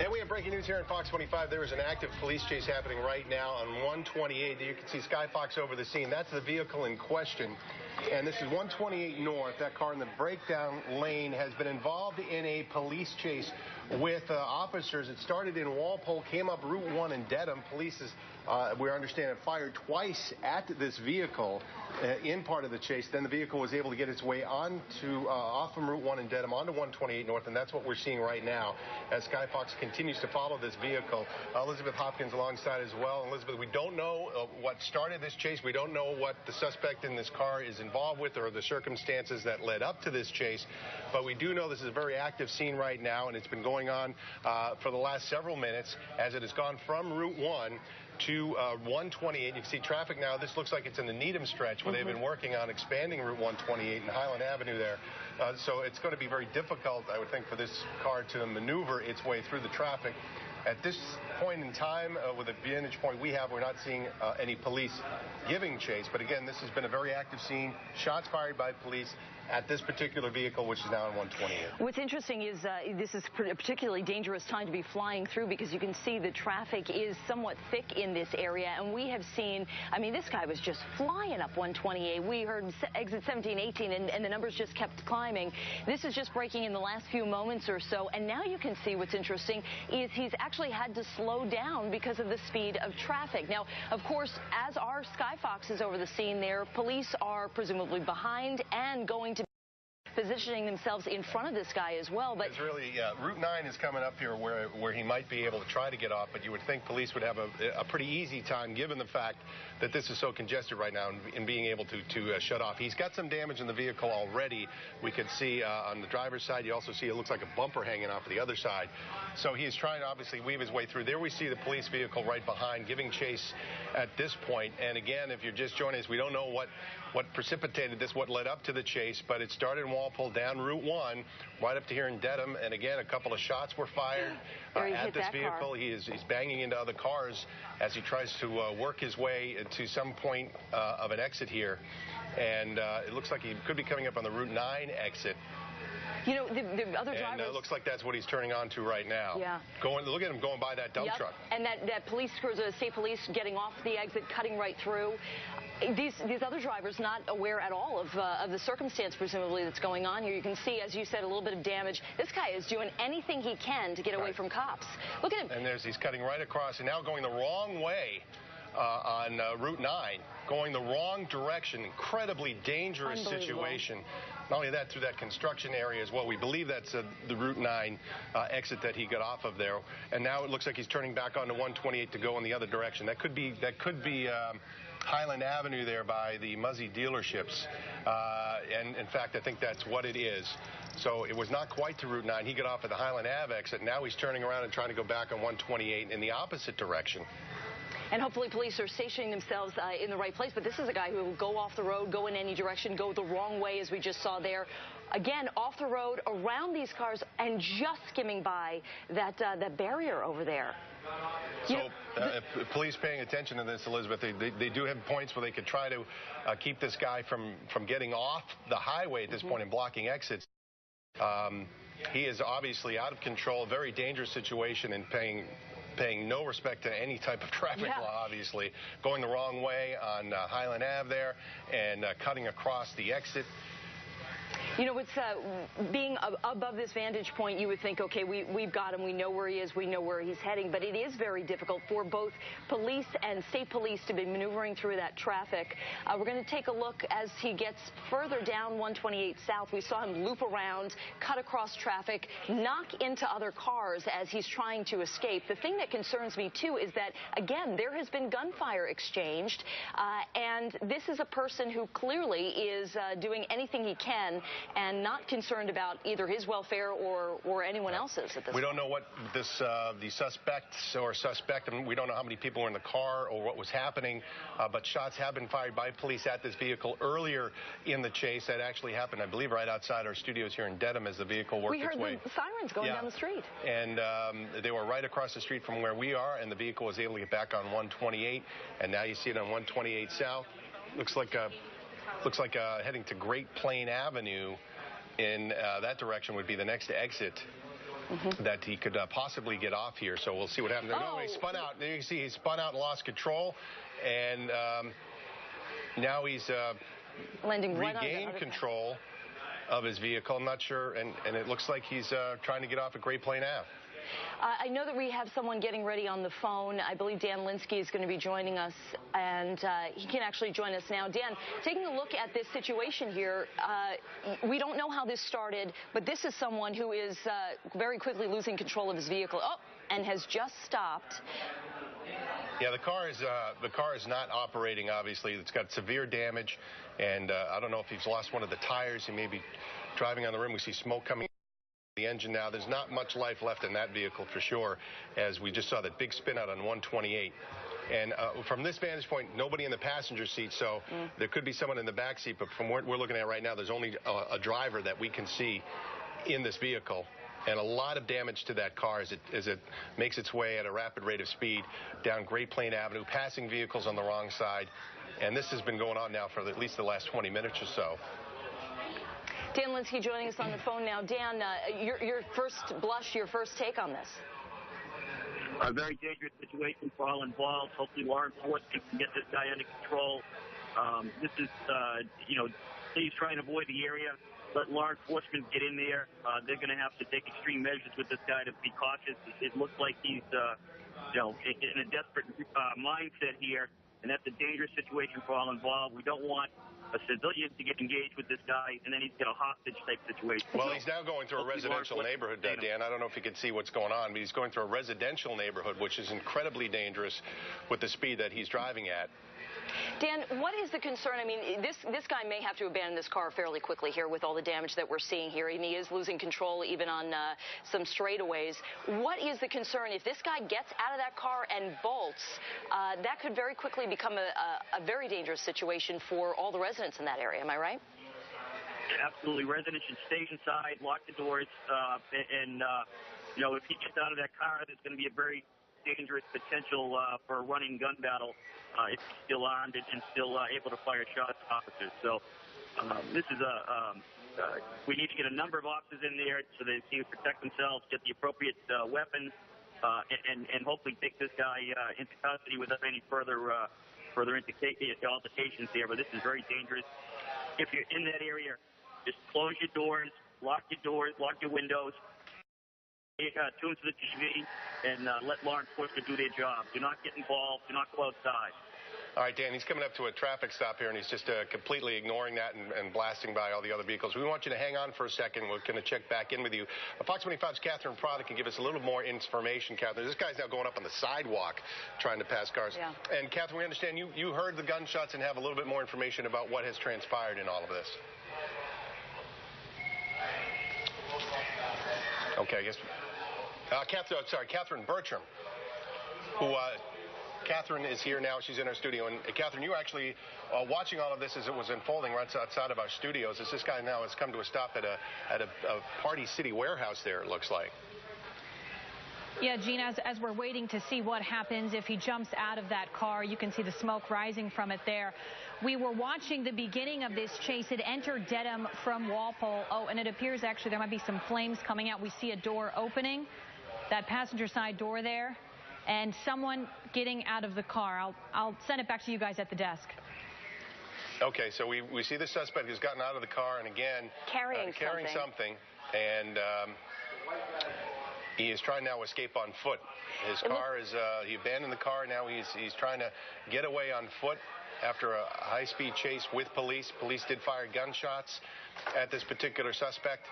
And we have breaking news here on Fox 25. There is an active police chase happening right now on 128. You can see Sky Fox over the scene. That's the vehicle in question. And this is 128 North. That car in the breakdown lane has been involved in a police chase with officers. It started in Walpole, came up Route 1 in Dedham. Police is, we understand, fired twice at this vehicle in part of the chase. Then the vehicle was able to get its way onto off from Route 1 in Dedham onto 128 North, and that's what we're seeing right now as Sky Fox continues to follow this vehicle. Elizabeth Hopkins alongside as well. Elizabeth, we don't know what started this chase. We don't know what the suspect in this car is involved with or the circumstances that led up to this chase, but we do know this is a very active scene right now, and it's been going on for the last several minutes as it has gone from Route 1 to 128. You can see traffic now. This looks like it's in the Needham stretch where they've been working on expanding Route 128 and Highland Avenue there. So it's going to be very difficult, I would think, for this car to maneuver its way through the traffic. At this point in time, with the vantage point we have, we're not seeing any police giving chase. But again, this has been a very active scene. Shots fired by police at this particular vehicle, which is now on 128. What's interesting is this is a particularly dangerous time to be flying through because you can see the traffic is somewhat thick in this area. And we have seen, I mean, this guy was just flying up 128. We heard exit 17, 18, and the numbers just kept climbing. This is just breaking in the last few moments or so. And now you can see what's interesting is he's actually had to slow down because of the speed of traffic. Now, of course, as our Sky Fox is over the scene there, police are presumably behind and going to positioning themselves in front of this guy as well. But it's really, Route 9 is coming up here where he might be able to try to get off, but you would think police would have a pretty easy time given the fact that this is so congested right now in being able to shut off. He's got some damage in the vehicle already. We could see on the driver's side, you also see it looks like a bumper hanging off the other side. So he is trying to obviously weave his way through. There we see the police vehicle right behind giving chase at this point. And again, if you're just joining us, we don't know what precipitated this, what led up to the chase, but it started in Walpole down Route 1 right up to here in Dedham. And again, a couple of shots were fired at this vehicle. He's banging into other cars as he tries to work his way to some point of an exit here. And it looks like he could be coming up on the Route 9 exit. You know, the other drivers... And it looks like that's what he's turning on to right now. Yeah. Look at him going by that dump truck. And that police cruiser, state police getting off the exit, cutting right through. These other drivers not aware at all of the circumstance, presumably, that's going on here. You can see, as you said, a little bit of damage. This guy is doing anything he can to get away from cops. Look at him. And he's cutting right across and now going the wrong way on Route 9, going the wrong direction. Incredibly dangerous situation. Not only that, through that construction area as well. We believe that's the Route 9 exit that he got off of there. And now it looks like he's turning back onto 128 to go in the other direction. That could be Highland Avenue there by the Muzzy dealerships. And in fact, I think that's what it is. So it was not quite to Route 9. He got off at the Highland Ave exit. Now he's turning around and trying to go back on 128 in the opposite direction. And hopefully police are stationing themselves in the right place. But this is a guy who will go off the road, go in any direction, go the wrong way, as we just saw there. Again, off the road, around these cars, and just skimming by that barrier over there. So police paying attention to this, Elizabeth, they do have points where they could try to keep this guy from getting off the highway at this point and blocking exits. He is obviously out of control, a very dangerous situation, and paying no respect to any type of traffic law, obviously. Going the wrong way on Highland Ave there and cutting across the exit. You know, it's being above this vantage point, you would think, okay, we've got him. We know where he is. We know where he's heading. But it is very difficult for both police and state police to be maneuvering through that traffic. We're going to take a look as he gets further down 128 South. We saw him loop around, cut across traffic, knock into other cars as he's trying to escape. The thing that concerns me, too, is that, again, there has been gunfire exchanged. And this is a person who clearly is doing anything he can and not concerned about either his welfare or anyone else's at this We don't know what the suspects or suspect, and we don't know how many people were in the car or what was happening, but shots have been fired by police at this vehicle earlier in the chase. That actually happened, I believe, right outside our studios here in Dedham as the vehicle worked its way. We heard the sirens going down the street. And they were right across the street from where we are, and the vehicle was able to get back on 128, and now you see it on 128 South. Looks like heading to Great Plain Avenue in that direction would be the next exit that he could possibly get off here. So we'll see what happens. No, he spun out. There you see he spun out and lost control. And now he's regained control of his vehicle. I'm not sure. And it looks like he's trying to get off at Great Plain Ave. I know that we have someone getting ready on the phone. I believe Dan Linsky is going to be joining us, and he can actually join us now. Dan, taking a look at this situation here, we don't know how this started, but this is someone who is very quickly losing control of his vehicle. Oh, and has just stopped. Yeah, the car is not operating, obviously. It's got severe damage, and I don't know if he's lost one of the tires. He may be driving on the rim. We see smoke coming the engine now. There's not much life left in that vehicle for sure, as we just saw that big spin out on 128. And from this vantage point, nobody in the passenger seat, so there could be someone in the back seat, but from what we're looking at right now, there's only a driver that we can see in this vehicle. And a lot of damage to that car as it makes its way at a rapid rate of speed down Great Plain Avenue, passing vehicles on the wrong side. And this has been going on now for at least the last 20 minutes or so. Dan Linsky joining us on the phone now. Dan, your first blush, your first take on this? A very dangerous situation for all involved. Hopefully law enforcement can get this guy under control. This is, please try and avoid the area. Let law enforcement get in there. They're going to have to take extreme measures with this guy to be cautious. It looks like he's, in a desperate mindset here, and that's a dangerous situation for all involved. We don't want a civilian to get engaged with this guy, and then he's got a hostage-type situation. Well, he's now going through a residential neighborhood, Dan. I don't know if you can see what's going on, but he's going through a residential neighborhood, which is incredibly dangerous with the speed that he's driving at. Dan, what is the concern? I mean, this guy may have to abandon this car fairly quickly here with all the damage that we're seeing here, and he is losing control even on some straightaways. What is the concern? If this guy gets out of that car and bolts, that could very quickly become a very dangerous situation for all the residents in that area. Am I right? Absolutely. Residents should stay inside, lock the doors, and if he gets out of that car, there's going to be a very dangerous potential for a running gun battle if he's still armed and still able to fire shots at officers. So this is we need to get a number of officers in there so they can protect themselves, get the appropriate weapons, and hopefully take this guy into custody without any further altercations here. But this is very dangerous. If you're in that area, just close your doors, lock your windows. Tune to the TV and let law enforcement do their job. Do not get involved. Do not go outside. All right, Dan, he's coming up to a traffic stop here, and he's just completely ignoring that and blasting by all the other vehicles. We want you to hang on for a second. We're going to check back in with you. Fox 25's Catherine Prada can give us a little more information, Catherine. This guy's now going up on the sidewalk trying to pass cars. Yeah. And, Catherine, we understand you heard the gunshots and have a little bit more information about what has transpired in all of this. Okay, I guess... Catherine Bertram, who Catherine is here now. She's in our studio. And Catherine, you were actually watching all of this as it was unfolding right outside of our studios. As this guy now has come to a stop at a Party City warehouse there, it looks like. Yeah, Gene, as we're waiting to see what happens if he jumps out of that car, you can see the smoke rising from it there. We were watching the beginning of this chase. It entered Dedham from Walpole. Oh, and it appears actually there might be some flames coming out. We see a door opening, that passenger side door there, and someone getting out of the car. I'll send it back to you guys at the desk. Okay, so we see the suspect has gotten out of the car and again carrying something. And he is trying now to escape on foot. His car is, he abandoned the car. Now he's trying to get away on foot after a high-speed chase with police. Police did fire gunshots at this particular suspect.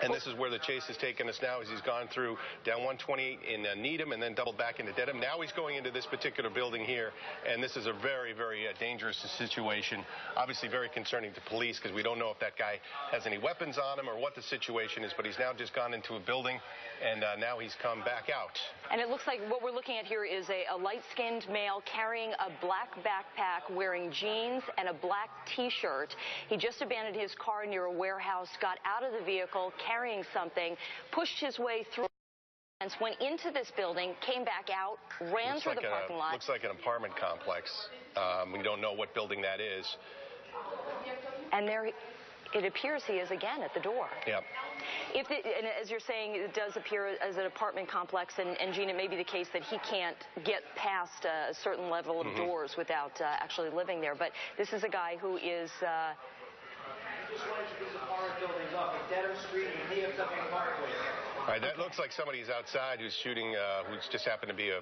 And this is where the chase has taken us now as he's gone through down 128 in Needham and then doubled back into Dedham. Now he's going into this particular building here, and this is a very, very dangerous situation. Obviously very concerning to police because we don't know if that guy has any weapons on him or what the situation is, but he's now just gone into a building, and now he's come back out. And it looks like what we're looking at here is a light-skinned male carrying a black backpack, wearing jeans and a black T-shirt. He just abandoned his car near a warehouse, got out of the vehicle, carrying something, pushed his way through, went into this building, came back out, ran through the parking lot. Looks like an apartment complex. We don't know what building that is. And there it appears he is again at the door. Yeah. And as you're saying, it does appear as an apartment complex, and Gene, it may be the case that he can't get past a certain level of doors without actually living there. But this is a guy who is... Just wanted to these apartment buildings off of Dedham Street and DFW Parkway. All right, that looks like somebody who's outside who's shooting, who's just happened to be a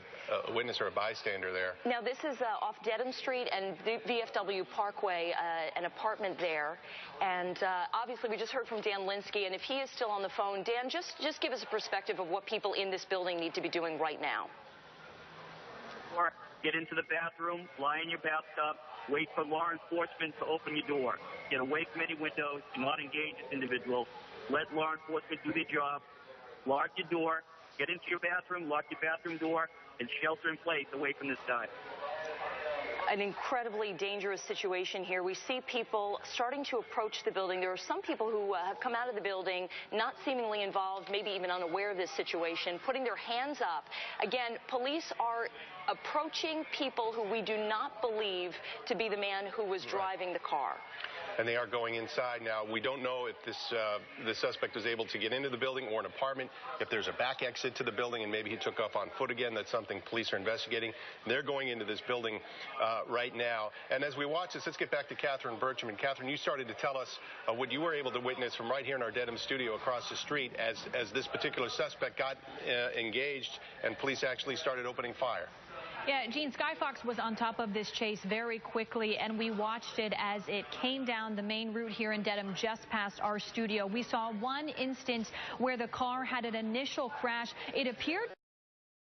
witness or a bystander there. Now, this is off Dedham Street and VFW Parkway, an apartment there. And obviously, we just heard from Dan Linsky, and if he is still on the phone, Dan, just give us a perspective of what people in this building need to be doing right now. Get into the bathroom, lie in your bathtub, wait for law enforcement to open your door. Get away from any windows, do not engage this individual. Let law enforcement do their job. Lock your door, get into your bathroom, lock your bathroom door, and shelter in place away from this guy. An incredibly dangerous situation here. We see people starting to approach the building. There are some people who have come out of the building, not seemingly involved, maybe even unaware of this situation, putting their hands up. Again, police are approaching people who we do not believe to be the man who was driving the car. And they are going inside now. We don't know if the suspect was able to get into the building or an apartment, if there's a back exit to the building, and maybe he took off on foot again. That's something police are investigating. They're going into this building right now. And as we watch this, let's get back to Catherine Bertram. And Catherine, you started to tell us what you were able to witness from right here in our Dedham studio across the street as this particular suspect got engaged and police actually started opening fire. Yeah, Gene, Sky Fox was on top of this chase very quickly, and we watched it as it came down the main route here in Dedham just past our studio. We saw one instance where the car had an initial crash. It appeared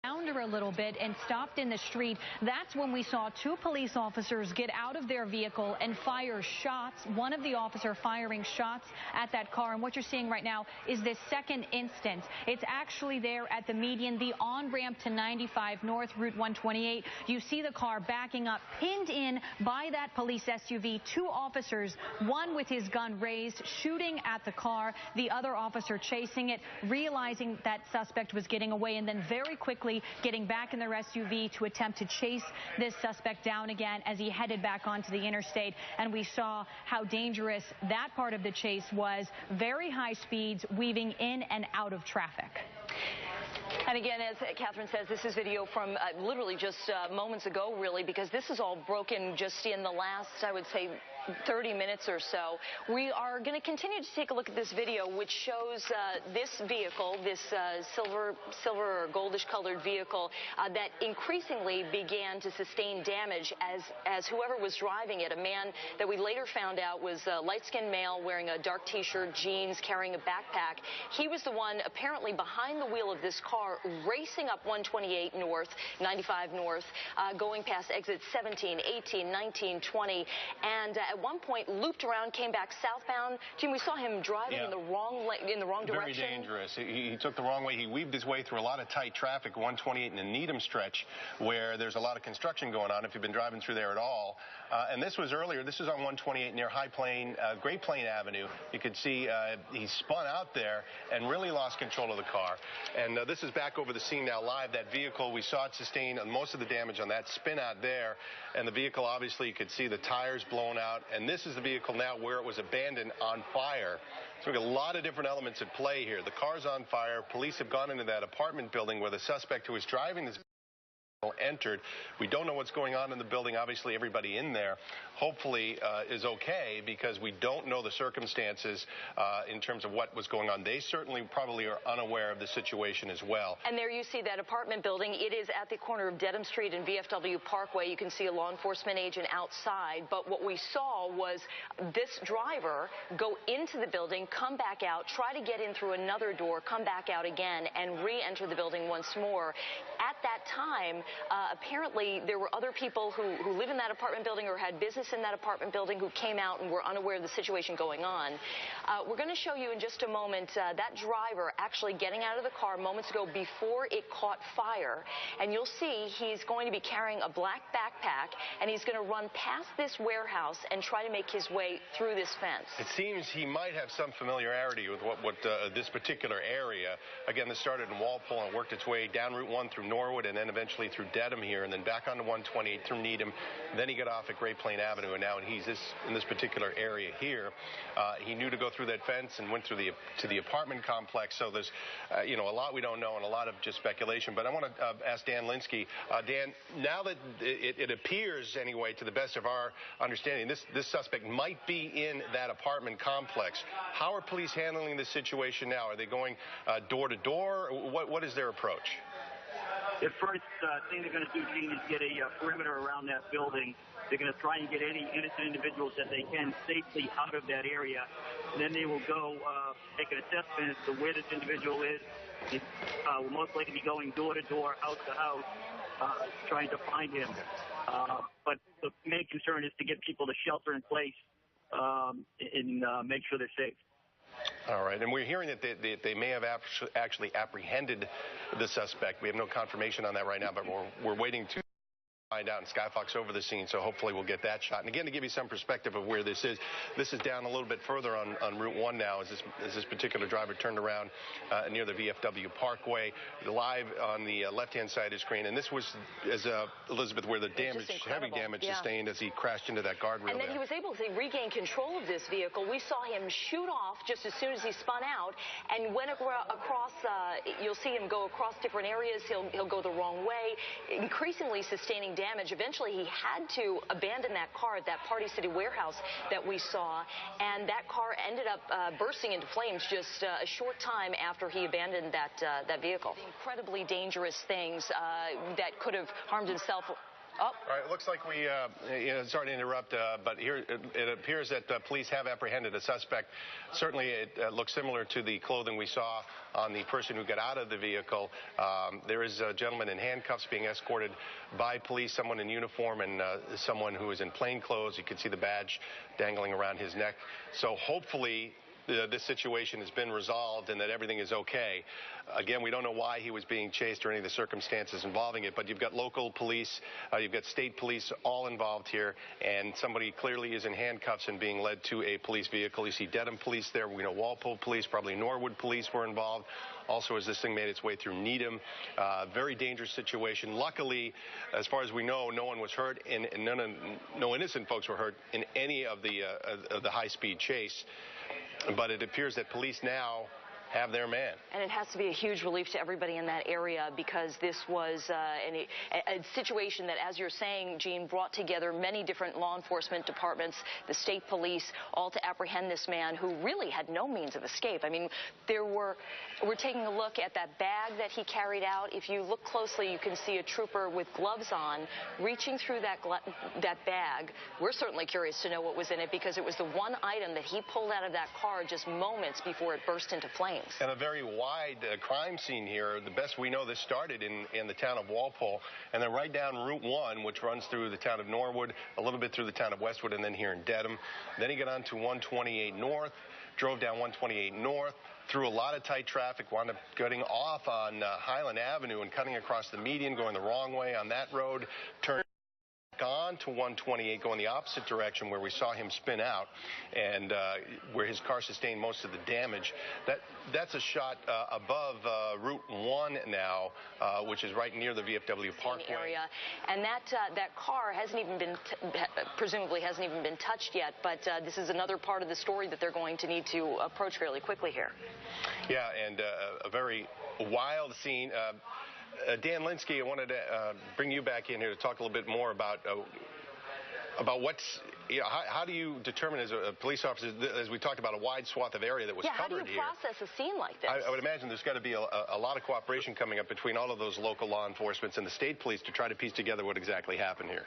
a little bit and stopped in the street. That's when we saw two police officers get out of their vehicle and fire shots. One of the officer firing shots at that car. And what you're seeing right now is this second instance. It's actually there at the median, the on-ramp to 95 North, Route 128. You see the car backing up, pinned in by that police SUV. Two officers, one with his gun raised, shooting at the car. The other officer chasing it, realizing that suspect was getting away, and then very quickly getting back in their SUV to attempt to chase this suspect down again as he headed back onto the interstate. And we saw how dangerous that part of the chase was. Very high speeds, weaving in and out of traffic. And again, as Catherine says, this is video from literally just moments ago, really, because this is all broken just in the last, I would say, 30 minutes or so. We are going to continue to take a look at this video, which shows this vehicle, this silver or goldish colored vehicle that increasingly began to sustain damage as whoever was driving it, a man that we later found out was a light-skinned male wearing a dark t-shirt, jeans, carrying a backpack. He was the one apparently behind the wheel of this car, racing up 128 North, 95 North, going past exits 17, 18, 19, 20, and at one point looped around, came back southbound. Jim, we saw him driving in the wrong direction. Very dangerous. He took the wrong way. He weaved his way through a lot of tight traffic, 128 in the Needham stretch, where there's a lot of construction going on, if you've been driving through there at all. And this was earlier. This is on 128 near High Plain, Great Plain Avenue. You could see he spun out there and really lost control of the car. And this is back over the scene now live. That vehicle, we saw it sustain most of the damage on that spin out there. And the vehicle, obviously, you could see the tires blown out. And this is the vehicle now where it was abandoned on fire. So we got a lot of different elements at play here. The car's on fire. Police have gone into that apartment building where the suspect who was driving this entered. We don't know what's going on in the building. Obviously, everybody in there hopefully is okay, because we don't know the circumstances in terms of what was going on. They certainly probably are unaware of the situation as well. And there you see that apartment building. It is at the corner of Dedham Street and VFW Parkway. You can see a law enforcement agent outside. But what we saw was this driver go into the building, come back out, try to get in through another door, come back out again, and re-enter the building once more. At that time, apparently there were other people who live in that apartment building or had business in that apartment building who came out and were unaware of the situation going on. We're going to show you in just a moment that driver actually getting out of the car moments ago before it caught fire. And you'll see he's going to be carrying a black backpack, and he's going to run past this warehouse and try to make his way through this fence. It seems he might have some familiarity with what this particular area. Again, this started in Walpole and worked its way down Route 1 through Norwood and then eventually through Dedham here, and then back onto 128 through Needham. Then he got off at Great Plain Avenue, and now he's in this particular area here. He knew to go through that fence and went through to the apartment complex. So there's, a lot we don't know and a lot of just speculation. But I want to ask Dan Linsky. Dan, now that it appears, anyway, to the best of our understanding, this suspect might be in that apartment complex. How are police handling this situation now? Are they going door to door? What is their approach? The first thing they're going to do, Gene, is get a perimeter around that building. They're going to try and get any innocent individuals that they can safely out of that area. And then they will go make an assessment as to where this individual is. They will most likely be going door to door, house to house, trying to find him. But the main concern is to get people to shelter in place and make sure they're safe. All right, and we're hearing that they may have actually apprehended the suspect. We have no confirmation on that right now, but we're waiting to find out, and Skyfox over the scene, so hopefully we'll get that shot. And again, to give you some perspective of where this is down a little bit further on Route 1 now, as this particular driver turned around near the VFW Parkway, live on the left-hand side of the screen. And this was, as Elizabeth, where the heavy damage sustained as he crashed into that guardrail. And then he was able to regain control of this vehicle. We saw him shoot off just as soon as he spun out and went across, you'll see him go across different areas. He'll go the wrong way, increasingly sustaining damage. Eventually, he had to abandon that car at that Party City warehouse that we saw, and that car ended up bursting into flames just a short time after he abandoned that vehicle. Incredibly dangerous things that could have harmed himself. Oh. All right, it looks like we, sorry to interrupt, but here it appears that police have apprehended a suspect. Certainly, it looks similar to the clothing we saw on the person who got out of the vehicle. There is a gentleman in handcuffs being escorted by police, someone in uniform and someone who is in plain clothes. You can see the badge dangling around his neck. So hopefully this situation has been resolved and that everything is okay. Again, we don't know why he was being chased or any of the circumstances involving it, but you've got local police, you've got state police all involved here, and somebody clearly is in handcuffs and being led to a police vehicle. You see Dedham police there. We know Walpole police, probably Norwood police were involved. Also, as this thing made its way through Needham, very dangerous situation. Luckily, as far as we know, no one was hurt, and no innocent folks were hurt in any of the high-speed chase. But it appears that police now have their man. And it has to be a huge relief to everybody in that area, because this was a situation that, as you're saying, Gene, brought together many different law enforcement departments, the state police, all to apprehend this man who really had no means of escape. I mean, we're taking a look at that bag that he carried out. If you look closely, you can see a trooper with gloves on reaching through that bag. We're certainly curious to know what was in it, because it was the one item that he pulled out of that car just moments before it burst into flames. And a very wide crime scene here. The best we know, this started in the town of Walpole, and then right down Route 1, which runs through the town of Norwood, a little bit through the town of Westwood, and then here in Dedham. Then he got on to 128 North, drove down 128 North, through a lot of tight traffic, wound up getting off on Highland Avenue and cutting across the median, going the wrong way on that road, turned on to 128, going the opposite direction, where we saw him spin out and where his car sustained most of the damage. That's a shot above Route 1 now, which is right near the VFW Parkway area. And that car hasn't even been, presumably hasn't even been touched yet, but this is another part of the story that they're going to need to approach fairly quickly here. Yeah, and a very wild scene. Dan Linsky, I wanted to bring you back in here to talk a little bit more about what's, how do you determine as a police officer, as we talked about, a wide swath of area that was covered here? How do you process a scene like this? I would imagine there's got to be a lot of cooperation coming up between all of those local law enforcements and the state police to try to piece together what exactly happened here.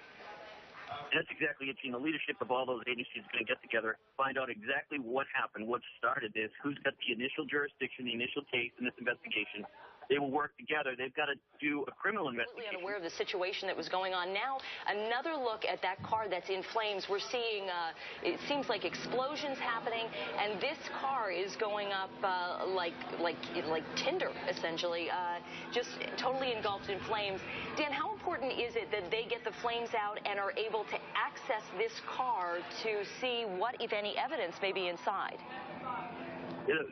That's exactly it, Gene. The leadership of all those agencies is going to get together, find out exactly what happened, what started this, who's got the initial jurisdiction, the initial case in this investigation. They will work together. They've got to do a criminal investigation. Completely unaware of the situation that was going on. Now, another look at that car that's in flames. We're seeing, it seems like explosions happening, and this car is going up like tinder, essentially, just totally engulfed in flames. Dan, how important is it that they get the flames out and are able to access this car to see what, if any, evidence may be inside?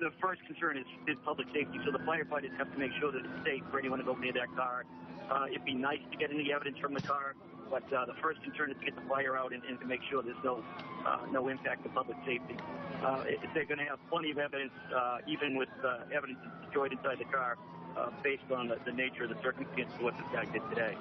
the first concern is public safety. So the firefighters have to make sure that it's safe for anyone to go near that car. It'd be nice to get any evidence from the car, but the first concern is to get the fire out and to make sure there's no impact to public safety. They're going to have plenty of evidence, even with evidence destroyed inside the car, based on the nature of the circumstances of what this guy did today.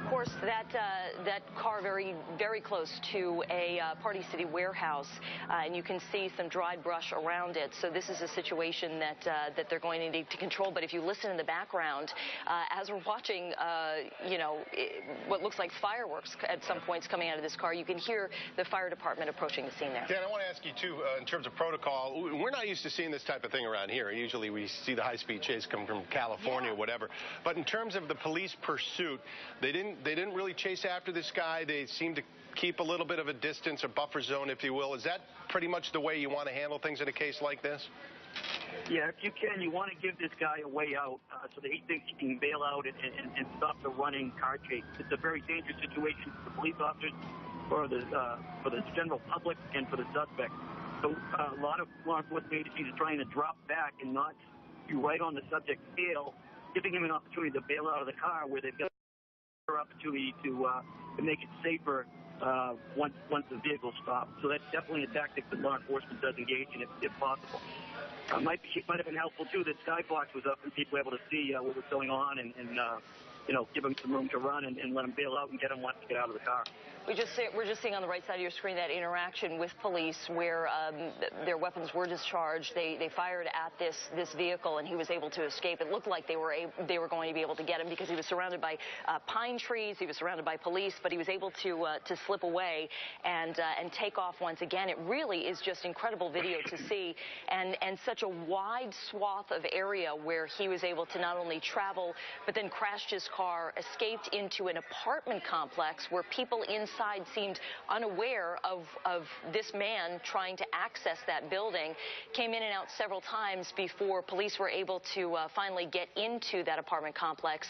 Of course, that car very close to a Party City warehouse, and you can see some dried brush around it. So this is a situation that they're going to need to control. But if you listen in the background, as we're watching, what looks like fireworks at some points coming out of this car, you can hear the fire department approaching the scene there. Dan, I want to ask you too, in terms of protocol, we're not used to seeing this type of thing around here. Usually we see the high-speed chase come from California or whatever. But in terms of the police pursuit, they didn't really chase after this guy. They seemed to keep a little bit of a distance, a buffer zone, if you will. Is that pretty much the way you want to handle things in a case like this? Yeah, if you can, you want to give this guy a way out so that he thinks he can bail out and stop the running car chase. It's a very dangerous situation for the police officers, for the general public, and for the suspect. So a lot of law enforcement agencies are trying to drop back and not be right on the subject's tail, giving him an opportunity to bail out of the car where they've got opportunity to make it safer once the vehicle stops. So that's definitely a tactic that law enforcement does engage in if possible. Might have been helpful too that Skybox was up and people were able to see what was going on and give them some room to run and let them bail out and get them once to get out of the car. We're just seeing on the right side of your screen that interaction with police where their weapons were discharged. They fired at this vehicle and he was able to escape. It looked like they were going to be able to get him because he was surrounded by pine trees. He was surrounded by police, but he was able to slip away and take off once again. It really is just incredible video to see, and such a wide swath of area where he was able to not only travel but then crashed his car, escaped into an apartment complex where people inside seemed unaware of this man trying to access that building, came in and out several times before police were able to finally get into that apartment complex,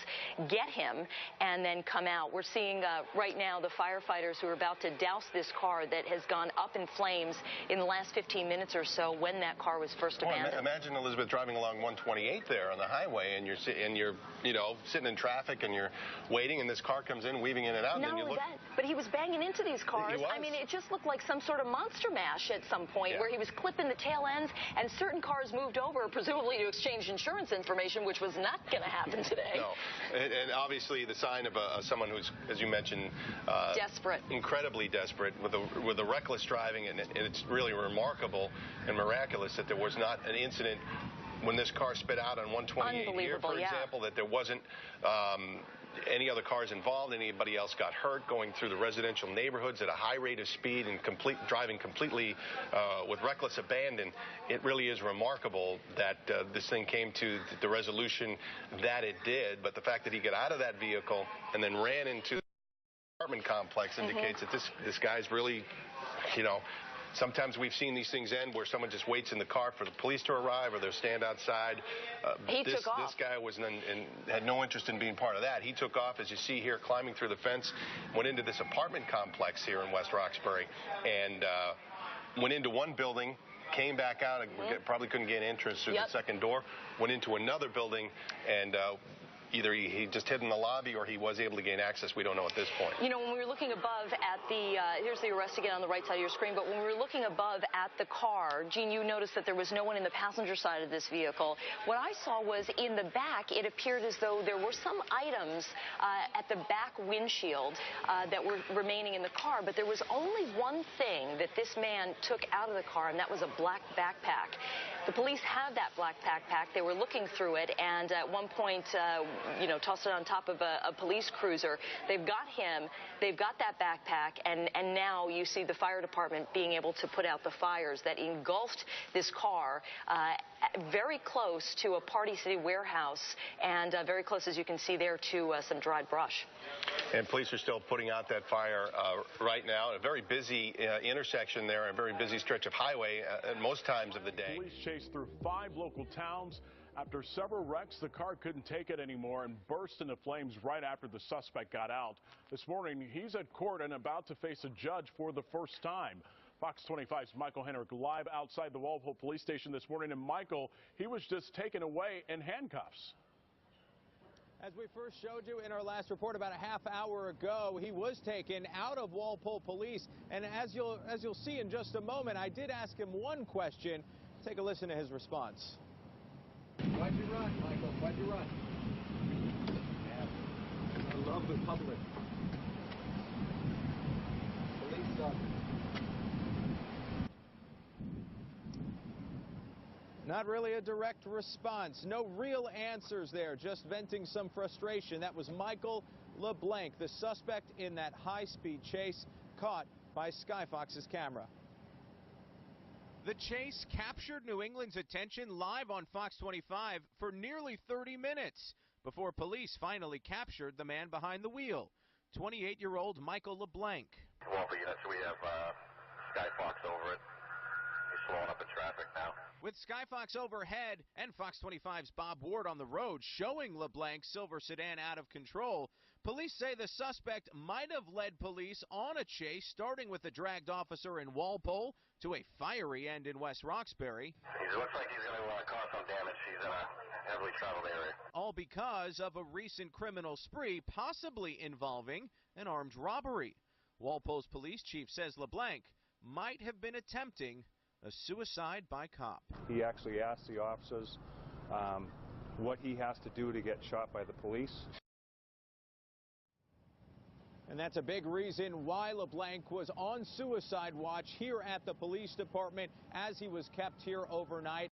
get him, and then come out. We're seeing right now the firefighters who are about to douse this car that has gone up in flames in the last 15 minutes or so when that car was first abandoned. Imagine, Elizabeth, driving along 128 there on the highway, and you're sitting in traffic and you're waiting, and this car comes in, weaving in and out. Not only that, but he was banging into these cars. I mean, it just looked like some sort of monster mash at some point where he was clipping the tail ends, and certain cars moved over, presumably to exchange insurance information, which was not going to happen today. No, and obviously the sign of someone who's, as you mentioned, desperate, incredibly desperate, with a reckless driving, and it's really remarkable and miraculous that there was not an incident when this car sped out on 128 here, for example, that there wasn't any other cars involved, anybody else got hurt going through the residential neighborhoods at a high rate of speed and driving completely with reckless abandon. It really is remarkable that this thing came to the resolution that it did, but the fact that he got out of that vehicle and then ran into the apartment complex indicates that this guy's really, sometimes we've seen these things end where someone just waits in the car for the police to arrive or they'll stand outside. This guy had no interest in being part of that. He took off, as you see here, climbing through the fence, went into this apartment complex here in West Roxbury, and went into one building, came back out, and probably couldn't gain entrance through the second door, went into another building, and either he just hid in the lobby or he was able to gain access. We don't know at this point. When we were looking above at here's the arrest again on the right side of your screen, but when we were looking above at the car, Gene, you noticed that there was no one in the passenger side of this vehicle. What I saw was in the back, it appeared as though there were some items at the back windshield that were remaining in the car, but there was only one thing that this man took out of the car, and that was a black backpack. The police have that black backpack. They were looking through it, and at one point, tossed it on top of a police cruiser. They've got him. They've got that backpack, and now you see the fire department being able to put out the fires that engulfed this car very close to a Party City warehouse, and very close, as you can see there, to some dried brush. And police are still putting out that fire right now. A very busy intersection there, a very busy stretch of highway at most times of the day. Police chased through 5 local towns. After several wrecks, the car couldn't take it anymore and burst into flames right after the suspect got out. This morning, he's at court and about to face a judge for the first time. Fox 25's Michael Henrik live outside the Walpole Police Station this morning. And Michael, he was just taken away in handcuffs. As we first showed you in our last report about a half hour ago, he was taken out of Walpole Police. And as you'll see in just a moment, I did ask him one question. Take a listen to his response. Why'd you run, Michael? Why'd you run? I love the public. Police suck. Not really a direct response. No real answers there, just venting some frustration. That was Michael LeBlanc, the suspect in that high-speed chase caught by Skyfox's camera. The chase captured New England's attention live on Fox 25 for nearly 30 minutes before police finally captured the man behind the wheel, 28-year-old Michael LeBlanc. Well, we have Skyfox over it. He's slowing up in traffic now. With Skyfox overhead and Fox 25's Bob Ward on the road showing LeBlanc's silver sedan out of control, police say the suspect might have led police on a chase starting with the dragged officer in Walpole to a fiery end in West Roxbury. It looks like he's going to cause some damage. He's in a heavily traveled area. All because of a recent criminal spree possibly involving an armed robbery. Walpole's police chief says LeBlanc might have been attempting a suicide by cop. He actually asked the officers what he has to do to get shot by the police. And that's a big reason why LeBlanc was on suicide watch here at the police department as he was kept here overnight.